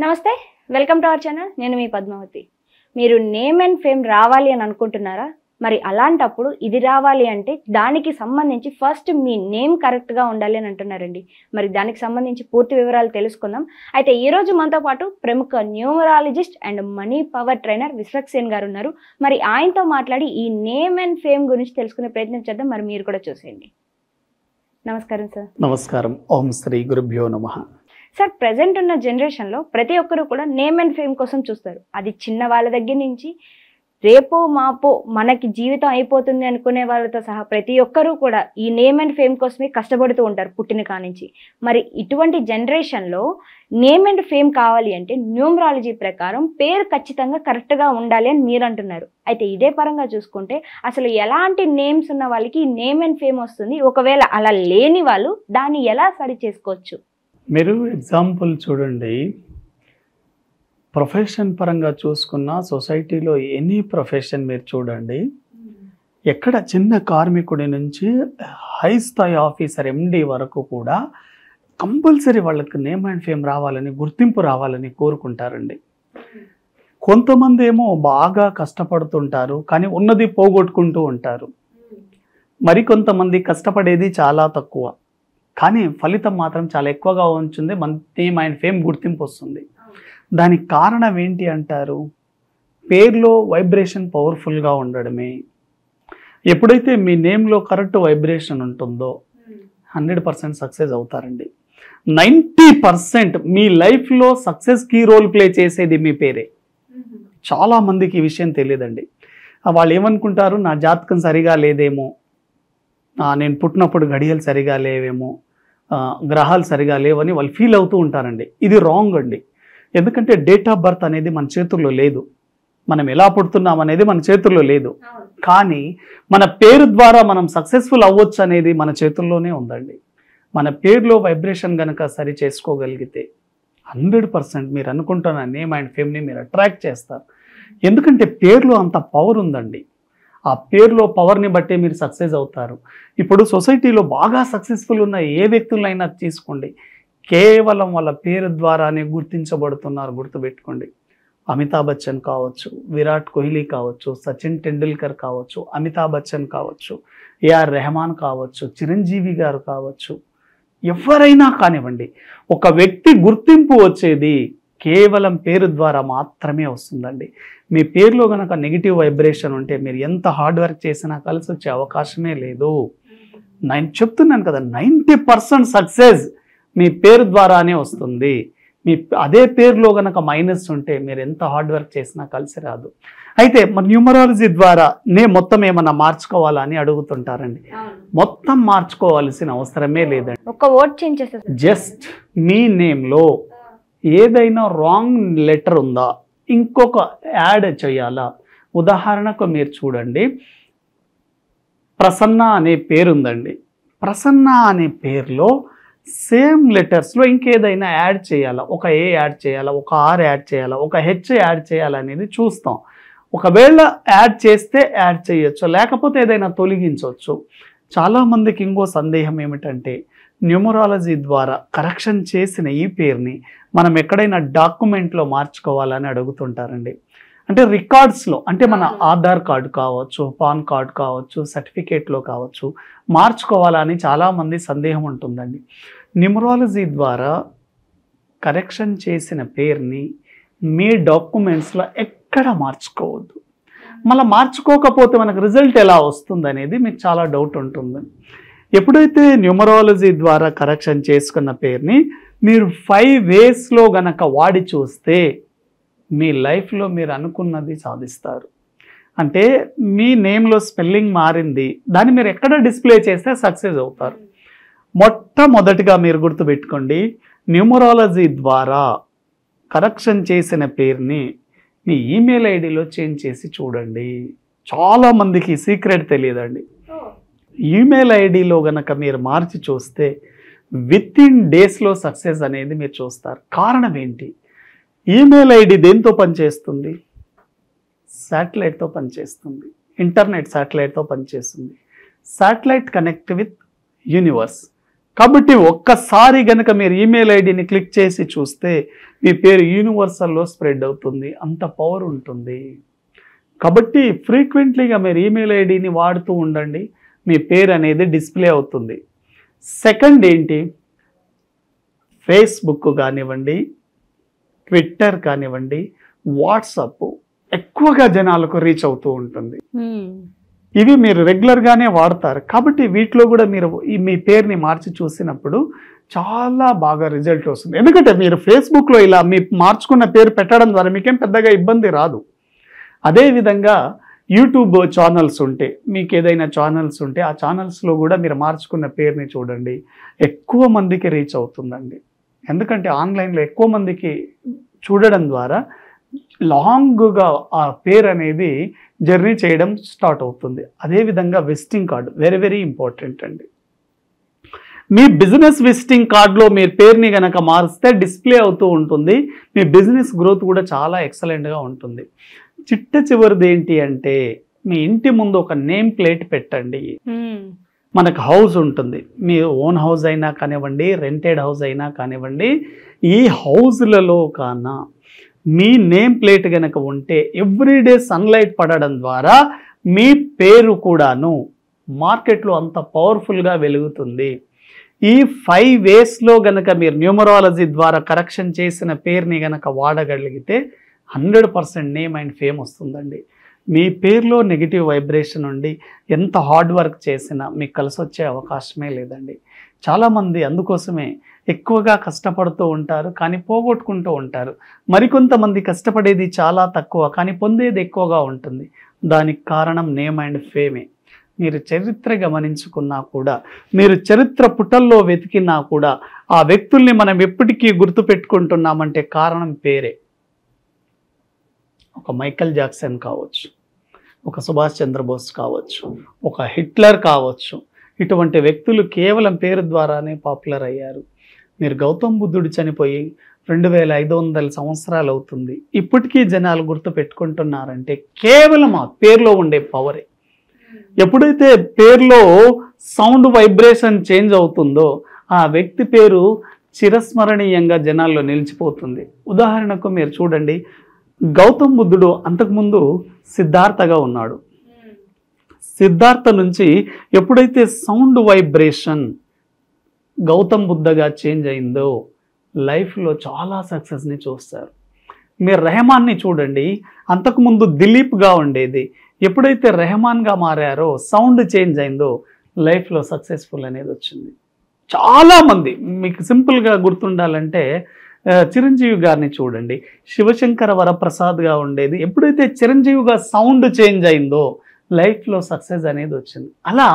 నమస్తే, welcome to our channel. నేను మీ పద్మావతి. మీరు నేమ్ అండ్ ఫేమ్ రావాలి అని అనుకుంటున్నారా? మరి అలాంటప్పుడు ఇది రావాలి అంటే దానికి సంబంధించి ఫస్ట్ మీ నేమ్ కరెక్ట్గా ఉండాలి అని అంటున్నారండి. మరి దానికి సంబంధించి పూర్తి వివరాలు తెలుసుకుందాం. అయితే ఈరోజు మనతో పాటు ప్రముఖ numerologist and money power trainer Vishwaksen గారు ఉన్నారు. మరి ఆయనతో మాట్లాడి ఈ నేమ్ అండ్ ఫేమ్ గురించి తెలుసుకునే ప్రయత్నం చేద్దాం. మరి మీరు కూడా చూసేయండి. నమస్కారం సార్. నమస్కారం. ఓం శ్రీ గురుభ్యో నమః. సార్, ప్రజెంట్ ఉన్న జనరేషన్లో ప్రతి ఒక్కరు కూడా నేమ్ అండ్ ఫేమ్ కోసం చూస్తారు. అది చిన్న వాళ్ళ దగ్గర నుంచి రేపో మాపో మనకి జీవితం అయిపోతుంది అనుకునే వాళ్ళతో సహా ప్రతి ఒక్కరూ కూడా ఈ నేమ్ అండ్ ఫేమ్ కోసమే కష్టపడుతూ ఉంటారు పుట్టిన కానించి. మరి ఇటువంటి జనరేషన్లో నేమ్ అండ్ ఫేమ్ కావాలి అంటే న్యూమరాలజీ ప్రకారం పేరు ఖచ్చితంగా కరెక్ట్గా ఉండాలి అని మీరు అంటున్నారు. అయితే ఇదే పరంగా చూసుకుంటే అసలు ఎలాంటి నేమ్స్ ఉన్న వాళ్ళకి నేమ్ అండ్ ఫేమ్ వస్తుంది? ఒకవేళ అలా లేని వాళ్ళు దాన్ని ఎలా సరి చేసుకోవచ్చు? మీరు ఎగ్జాంపుల్ చూడండి, ప్రొఫెషన్ పరంగా చూసుకున్న సొసైటీలో ఎనీ ప్రొఫెషన్ మీరు చూడండి, ఎక్కడ చిన్న కార్మికుడి నుంచి హై స్థాయి ఆఫీసర్ ఎండి వరకు కూడా కంపల్సరీ వాళ్ళకి నేమ్ అండ్ ఫేమ్ రావాలని, గుర్తింపు రావాలని కోరుకుంటారండి. కొంతమంది ఏమో బాగా కష్టపడుతుంటారు, కానీ ఉన్నది పోగొట్టుకుంటూ ఉంటారు. మరికొంతమంది కష్టపడేది చాలా తక్కువ, కానీ ఫలితం మాత్రం చాలా ఎక్కువగా ఉంటుంది. మన నేమ్ అండ్ ఫేమ్ గుర్తింపు వస్తుంది. దానికి కారణం ఏంటి అంటారు? పేరులో వైబ్రేషన్ పవర్ఫుల్గా ఉండడమే. ఎప్పుడైతే మీ నేమ్లో కరెక్ట్ వైబ్రేషన్ ఉంటుందో 100% సక్సెస్ అవుతారండి. 90% మీ లైఫ్లో సక్సెస్కి రోల్ ప్లే చేసేది మీ పేరే. చాలామందికి ఈ విషయం తెలియదండి. వాళ్ళు ఏమనుకుంటారు, నా జాతకం సరిగా లేదేమో, నేను పుట్టినప్పుడు గడియలు సరిగా లేవేమో, గ్రహాలు సరిగా లేవని వాళ్ళు ఫీల్ అవుతూ ఉంటారండి. ఇది రాంగ్ అండి. ఎందుకంటే డేట్ ఆఫ్ బర్త్ అనేది మన చేతుల్లో లేదు. మనం ఎలా పుడుతున్నాం అనేది మన చేతుల్లో లేదు. కానీ మన పేరు ద్వారా మనం సక్సెస్ఫుల్ అవ్వచ్చు అనేది మన చేతుల్లోనే ఉందండి. మన పేరులో వైబ్రేషన్ కనుక సరి చేసుకోగలిగితే 100% మీరు అనుకుంటున్న నేమ్ అండ్ ఫేమ్ని మీరు అట్రాక్ట్ చేస్తారు. ఎందుకంటే పేరులో అంత పవర్ ఉందండి. ఆ పేరులో పవర్ని బట్టే మీరు సక్సెస్ అవుతారు. ఇప్పుడు సొసైటీలో బాగా సక్సెస్ఫుల్ ఉన్న ఏ వ్యక్తులైనా తీసుకోండి, కేవలం వాళ్ళ పేరు ద్వారానే గుర్తించబడుతున్నారు. గుర్తుపెట్టుకోండి. అమితాబ్ బచ్చన్ కావచ్చు, విరాట్ కోహ్లీ కావచ్చు, సచిన్ టెండూల్కర్ కావచ్చు, అమితాబ్ బచ్చన్ కావచ్చు, ఏఆర్ రెహమాన్ కావచ్చు, చిరంజీవి గారు కావచ్చు, ఎవరైనా కానివ్వండి, ఒక వ్యక్తి గుర్తింపు వచ్చేది కేవలం పేరు ద్వారా మాత్రమే వస్తుందండి. మీ పేరులో కనుక నెగిటివ్ వైబ్రేషన్ ఉంటే మీరు ఎంత హార్డ్ వర్క్ చేసినా కలిసి వచ్చే అవకాశమే లేదు. నేను చెప్తున్నాను కదా, 90% సక్సెస్ మీ పేరు ద్వారానే వస్తుంది. మీ అదే పేరులో కనుక మైనస్ ఉంటే మీరు ఎంత హార్డ్ వర్క్ చేసినా కలిసి రాదు. అయితే మన న్యూమరాలజీ ద్వారా మొత్తం ఏమన్నా మార్చుకోవాలా అని అడుగుతుంటారండి. మొత్తం మార్చుకోవాల్సిన అవసరమే లేదండి. ఒక వర్డ్ చేంజ్ చేస్తారు. జస్ట్ మీ నేమ్లో ఏదైనా రాంగ్ లెటర్ ఉందా, ఇంకొక యాడ్ చేయాలా? ఉదాహరణకు మీరు చూడండి, ప్రసన్న అనే పేరు ఉందండి. ప్రసన్న అనే పేరులో సేమ్ లెటర్స్లో ఇంకేదైనా యాడ్ చేయాలా? ఒక ఏ యాడ్ చేయాలా, ఒక ఆర్ యాడ్ చేయాలా, ఒక హెచ్ యాడ్ చేయాలనేది చూస్తాం. ఒకవేళ యాడ్ చేస్తే యాడ్ చేయొచ్చు, లేకపోతే ఏదైనా తొలగించవచ్చు. చాలామందికి ఇంకో సందేహం ఏమిటంటే, న్యూమరాలజీ ద్వారా కరెక్షన్ చేసిన ఈ పేరుని మనం ఎక్కడైనా డాక్యుమెంట్లో మార్చుకోవాలని అడుగుతుంటారండి. అంటే రికార్డ్స్లో, అంటే మన ఆధార్ కార్డు కావచ్చు, పాన్ కార్డు కావచ్చు, సర్టిఫికేట్లో కావచ్చు మార్చుకోవాలని చాలామంది సందేహం ఉంటుందండి. న్యూమరాలజీ ద్వారా కరెక్షన్ చేసిన పేరుని మీ డాక్యుమెంట్స్లో ఎక్కడ మార్చుకోవద్దు. మళ్ళీ మార్చుకోకపోతే మనకు రిజల్ట్ ఎలా వస్తుంది అనేది మీకు చాలా డౌట్ ఉంటుంది. ఎప్పుడైతే న్యూమరాలజీ ద్వారా కరెక్షన్ చేసుకున్న పేరుని మీరు 5 వేస్లో గనక వాడి చూస్తే మీ లైఫ్లో మీరు అనుకున్నది సాధిస్తారు. అంటే మీ నేమ్లో స్పెల్లింగ్ మారింది, దాన్ని మీరు ఎక్కడ డిస్ప్లే చేస్తే సక్సెస్ అవుతారు. మొట్టమొదటిగా మీరు గుర్తుపెట్టుకోండి, న్యూమరాలజీ ద్వారా కరెక్షన్ చేసిన పేరుని మీ ఈమెయిల్ ఐడిలో చేంజ్ చేసి చూడండి. చాలామందికి సీక్రెట్ తెలియదండి. ఈమెయిల్ ఐడిలో గనక మీరు మార్చి చూస్తే వితిన్ డేస్లో సక్సెస్ అనేది మీరు చూస్తారు. కారణం ఏంటి? ఈమెయిల్ ఐడి దేంతో పనిచేస్తుంది? శాటిలైట్తో పనిచేస్తుంది. ఇంటర్నెట్ శాటిలైట్తో పనిచేస్తుంది. Satellite connect with universe. కాబట్టి ఒక్కసారి గనక మీరు ఈమెయిల్ ఐడిని క్లిక్ చేసి చూస్తే మీ పేరు యూనివర్సల్లో స్ప్రెడ్ అవుతుంది, అంత పవర్ ఉంటుంది. కాబట్టి ఫ్రీక్వెంట్లీగా మీరు ఈమెయిల్ ఐడిని వాడుతూ ఉండండి, మీ పేరు అనేది డిస్ప్లే అవుతుంది. సెకండ్ ఏంటి, ఫేస్బుక్ కానివ్వండి, ట్విట్టర్ కానివ్వండి, వాట్సాప్ ఎక్కువగా జనాలకు రీచ్ అవుతూ ఉంటుంది. ఇవి మీరు రెగ్యులర్గానే వాడతారు కాబట్టి వీటిలో కూడా మీరు మీ పేరుని మార్చి చూసినప్పుడు చాలా బాగా రిజల్ట్ వస్తుంది. ఎందుకంటే మీరు ఫేస్బుక్లో ఇలా మీ మార్చుకున్న పేరు పెట్టడం ద్వారా మీకేం పెద్దగా ఇబ్బంది రాదు. అదేవిధంగా యూట్యూబ్ ఛానల్స్ ఉంటే, మీకు ఏదైనా ఛానల్స్ ఉంటే ఆ ఛానల్స్లో కూడా మీరు మార్చుకున్న పేరుని చూడండి, ఎక్కువ మందికి రీచ్ అవుతుందండి. ఎందుకంటే ఆన్లైన్లో ఎక్కువ మందికి చూడడం ద్వారా లాంగ్గా ఆ పేరు అనేది జర్నీ చేయడం స్టార్ట్ అవుతుంది. అదేవిధంగా visiting card very very important అండి. మీ బిజినెస్ విజిటింగ్ కార్డులో మీ పేరుని కనుక మారిస్తే డిస్ప్లే అవుతూ ఉంటుంది, మీ బిజినెస్ గ్రోత్ కూడా చాలా ఎక్సలెంట్గా ఉంటుంది. చిట్ట చివరిది ఏంటి అంటే మీ ఇంటి ముందు ఒక నేమ్ ప్లేట్ పెట్టండి. మనకు హౌస్ ఉంటుంది, మీ ఓన్ హౌస్ అయినా కానివ్వండి, రెంటెడ్ హౌస్ అయినా కానివ్వండి, ఈ హౌస్లలో కన్నా మీ నేమ్ ప్లేట్ కనుక ఉంటే ఎవ్రీడే సన్లైట్ పడడం ద్వారా మీ పేరు కూడాను మార్కెట్లో అంత పవర్ఫుల్గా వెలుగుతుంది. ఈ 5 వేస్లో గనక మీరు న్యూమరాలజీ ద్వారా కరెక్షన్ చేసిన పేరుని గనక వాడగలిగితే 100% నేమ్ అండ్ ఫేమ్ వస్తుందండి. మీ పేరులో నెగిటివ్ వైబ్రేషన్ ఉండి ఎంత హార్డ్ వర్క్ చేసినా మీకు కలిసి వచ్చే అవకాశమే లేదండి. చాలామంది అందుకోసమే ఎక్కువగా కష్టపడుతూ ఉంటారు కానీ పోగొట్టుకుంటూ ఉంటారు. మరికొంతమంది కష్టపడేది చాలా తక్కువ కానీ పొందేది ఎక్కువగా ఉంటుంది. దానికి కారణం నేమ్ అండ్ ఫేమే. మీరు చరిత్ర గమనించుకున్నా కూడా, మీరు చరిత్ర పుటల్లో వెతికినా కూడా ఆ వ్యక్తుల్ని మనం ఎప్పటికీ గుర్తుపెట్టుకుంటున్నామంటే కారణం పేరే. ఒక మైకేల్ జాక్సన్ కావచ్చు, ఒక సుభాష్ చంద్రబోస్ కావచ్చు, ఒక హిట్లర్ కావచ్చు, ఇటువంటి వ్యక్తులు కేవలం పేరు ద్వారానే పాపులర్ అయ్యారు. మీరు గౌతమ్ బుద్ధుడు చనిపోయి 2500 సంవత్సరాలు అవుతుంది, ఇప్పటికీ జనాలు గుర్తు పెట్టుకుంటున్నారంటే కేవలం ఆ పేరులో ఉండే పవరే. ఎప్పుడైతే పేరులో సౌండ్ వైబ్రేషన్ చేంజ్ అవుతుందో ఆ వ్యక్తి పేరు చిరస్మరణీయంగా జనాల్లో నిలిచిపోతుంది. ఉదాహరణకు మీరు చూడండి, గౌతమ్ బుద్ధుడు అంతకుముందు సిద్ధార్థగా ఉన్నాడు. సిద్ధార్థ నుంచి ఎప్పుడైతే సౌండ్ వైబ్రేషన్ గౌతమ్ బుద్ధగా చేంజ్ అయిందో లైఫ్లో చాలా సక్సెస్ని చూస్తారు. మీరు రెహమాన్ని చూడండి, అంతకుముందు దిలీప్గా ఉండేది, ఎప్పుడైతే రెహమాన్గా మారారో సౌండ్ చేంజ్ అయిందో లైఫ్లో సక్సెస్ఫుల్ అనేది వచ్చింది. చాలామంది మీకు సింపుల్గా గుర్తుండాలంటే చిరంజీవి గారిని చూడండి, శివశంకర వరప్రసాద్గా ఉండేది, ఎప్పుడైతే చిరంజీవిగా సౌండ్ చేంజ్ అయిందో లైఫ్లో సక్సెస్ అనేది వచ్చింది. అలా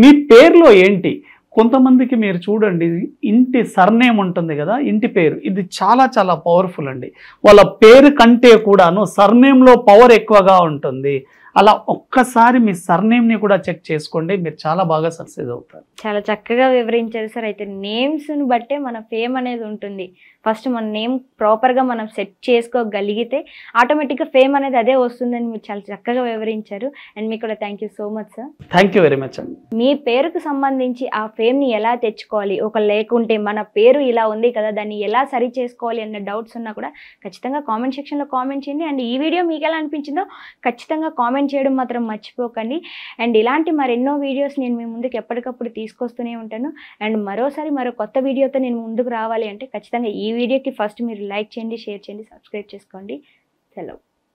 మీ పేరులో ఏంటి, కొంతమందికి మీరు చూడండి ఇంటి సర్నేమ్ ఉంటుంది కదా, ఇంటి పేరు, ఇది చాలా చాలా పవర్ఫుల్ అండి. వాళ్ళ పేరు కంటే కూడాను సర్నేమ్లో పవర్ ఎక్కువగా ఉంటుంది. అలా ఒక్కసారి మీ సర్నేమ్ని కూడా చెక్ చేసుకోండి, మీరు చాలా బాగా సక్సెస్ అవుతారు. చాలా చక్కగా వివరించారు సార్. అయితే నేమ్స్ని బట్టే మన ఫేమ్ అనేది ఉంటుంది. ఫస్ట్ మన నేమ్ ప్రాపర్గా మనం సెట్ చేసుకోగలిగితే ఆటోమేటిక్గా ఫేమ్ అనేది అదే వస్తుందని మీరు చాలా చక్కగా వివరించారు. అండ్ మీకు కూడా thank you so much sir. Thank you very much అండి. మీ పేరుకు సంబంధించి ఆ ఫేమ్ని ఎలా తెచ్చుకోవాలి, ఒక లేకుంటే మన పేరు ఇలా ఉంది కదా దాన్ని ఎలా సరి చేసుకోవాలి అన్న డౌట్స్ ఉన్నా కూడా ఖచ్చితంగా కామెంట్ సెక్షన్లో కామెంట్ చేయండి. అండ్ ఈ వీడియో మీకు ఎలా అనిపించిందో ఖచ్చితంగా కామెంట్ చేయడం మాత్రం మర్చిపోకండి. అండ్ ఇలాంటి మరెన్నో వీడియోస్ నేను మీ ముందుకు ఎప్పటికప్పుడు తీసుకొస్తూనే ఉంటాను. అండ్ మరోసారి మరో కొత్త వీడియోతో నేను ముందుకు రావాలి అంటే ఖచ్చితంగా ఈ వీడియోకి ఫస్ట్ మీరు లైక్ చేయండి, షేర్ చేయండి, సబ్స్క్రైబ్ చేసుకోండి. సెలవు.